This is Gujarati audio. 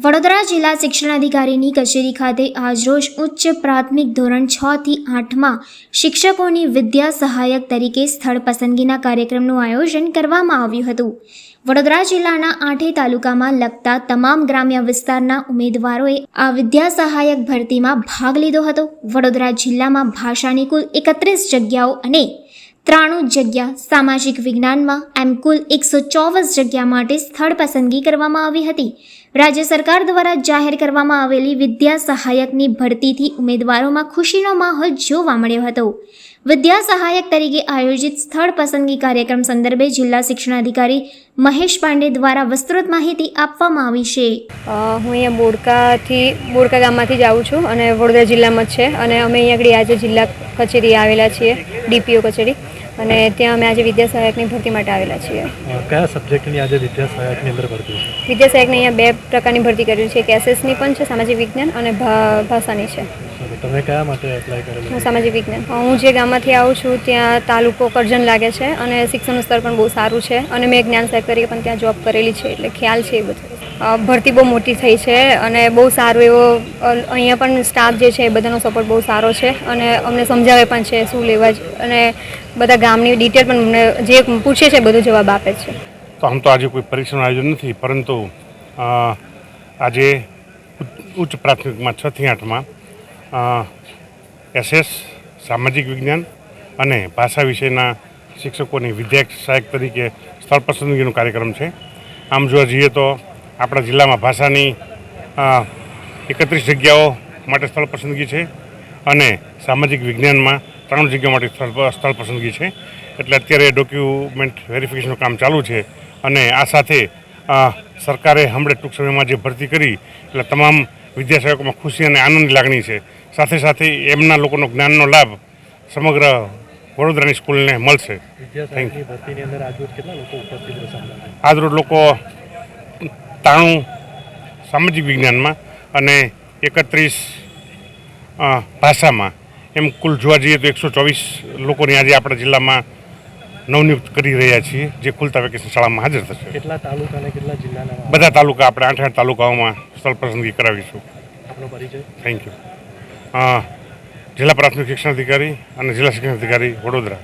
વડોદરા જિલ્લા શિક્ષણાધિકારીની કચેરી ખાતે આજરોજ ઉચ્ચ પ્રાથમિક ધોરણ 6 થી 8માં શિક્ષકોની વિદ્યા સહાયક તરીકે સ્થળ પસંદગીના કાર્યક્રમનું આયોજન કરવામાં આવ્યું હતું. વડોદરા જિલ્લાના 8 તાલુકામાં લગતા તમામ ગ્રામ્ય વિસ્તારના ઉમેદવારોએ આ વિદ્યા સહાયક ભરતીમાં ભાગ લીધો હતો. વડોદરા જિલ્લામાં ભાષાની કુલ 31 જગ્યાઓ અને 93 જગ્યા, સામાજિક વિજ્ઞાનમાં એમ કુલ 124 જગ્યા માટે સ્થળ પસંદગી કરવામાં આવી હતી. રાજ્ય સરકાર દ્વારા જાહેર કરવામાં આવેલી વિદ્યા સહાયકની ભરતીથી ઉમેદવારોમાં ખુશીનો માહોલ જોવા મળ્યો હતો. વિદ્યા સહાયક તરીકે આયોજિત સ્થળ પસંદગી કાર્યક્રમ સંદર્ભે જિલ્લા શિક્ષણાધિકારી મહેશ પાંડે દ્વારા વિસ્તૃત માહિતી આપવામાં આવી છે. હું અહીંયા બોડકા ગામમાંથી જ આવું છું અને વડોદરા જિલ્લામાં જ છે અને અમે અહીંયા આગળ આજે જિલ્લા કચેરી આવેલા છીએ, ડીપીઓ કચેરી, અને ત્યાં અમે આજે વિદ્યા સહાયકની ભરતી માટે આવેલા છીએ. કયા સબ્જેક્ટની આજે વિદ્યા સહાયકની અંદર ભરતી છે? વિદ્યા સહાયકની અહીંયા 2 પ્રકારની ભરતી કરી છે. એક એસએસની પણ છે, સામાજિક વિજ્ઞાન, અને ભાષાની છે. તમે કયા માટે એપ્લાય કરેલું? હું સામાજિક વિજ્ઞાન. હું જે ગામમાંથી આવું છું ત્યાં તાલુકો કરજણ લાગે છે અને શિક્ષણનું સ્તર પણ બહુ સારું છે અને મેં જ્ઞાન સહાયક તરીકે પણ ત્યાં જોબ કરેલી છે, એટલે ખ્યાલ છે એ બધું. ભરતી બહુ મોટી થઈ છે અને બહુ સારું એવો અહીંયા પણ સ્ટાફ જે છે એ બધાનો સપોર્ટ બહુ સારો છે અને અમને સમજાવે પણ છે શું લેવા અને બધા ગામની ડિટેલ પણ અમને જે પૂછે છે બધો જવાબ આપે છે. તો આમ તો આજે કોઈ પરીક્ષાનું આયોજન નથી, પરંતુ આજે ઉચ્ચ પ્રાથમિકમાં 6 થી 8માં એસએસ, સામાજિક વિજ્ઞાન અને ભાષા વિષયના શિક્ષકોની વિદ્યા સહાયક તરીકે સ્થળ પસંદગીનો કાર્યક્રમ છે. આમ જોવા જઈએ તો આપણા જિલ્લામાં ભાષાની 31 જગ્યાઓ માટે સ્થળ પસંદગી છે અને સામાજિક વિજ્ઞાનમાં 3 જગ્યાઓ માટે સ્થળ પસંદગી છે. એટલે અત્યારે ડોક્યુમેન્ટ વેરિફિકેશનનું કામ ચાલુ છે અને આ સાથે સરકારે હમણાં ટૂંક સમયમાં જે ભરતી કરી એટલે તમામ વિદ્યા સહાયકોમાં ખુશી અને આનંદની લાગણી છે. સાથે સાથે એમના લોકોનો જ્ઞાનનો લાભ સમગ્ર વડોદરાની સ્કૂલને મળશે. આજરોજ લોકો 93 સામાજિક વિજ્ઞાનમાં અને 31 ભાષામાં, એમ કુલ જોવા જઈએ તો 124 લોકોની આજે આપણા જિલ્લામાં નવનિયુક્ત કરી રહ્યા છીએ, જે ખુલતા વેકેશન શાળામાં હાજર થશે. કેટલા તાલુકા અને કેટલા જિલ્લાના? બધા તાલુકા, આપણે 8 તાલુકાઓમાં સ્થળ પસંદગી કરાવીશું. આપનો પરિચય? Thank you. જિલ્લા પ્રાથમિક શિક્ષણાધિકારી અને જિલ્લા શિક્ષણાધિકારી વડોદરા.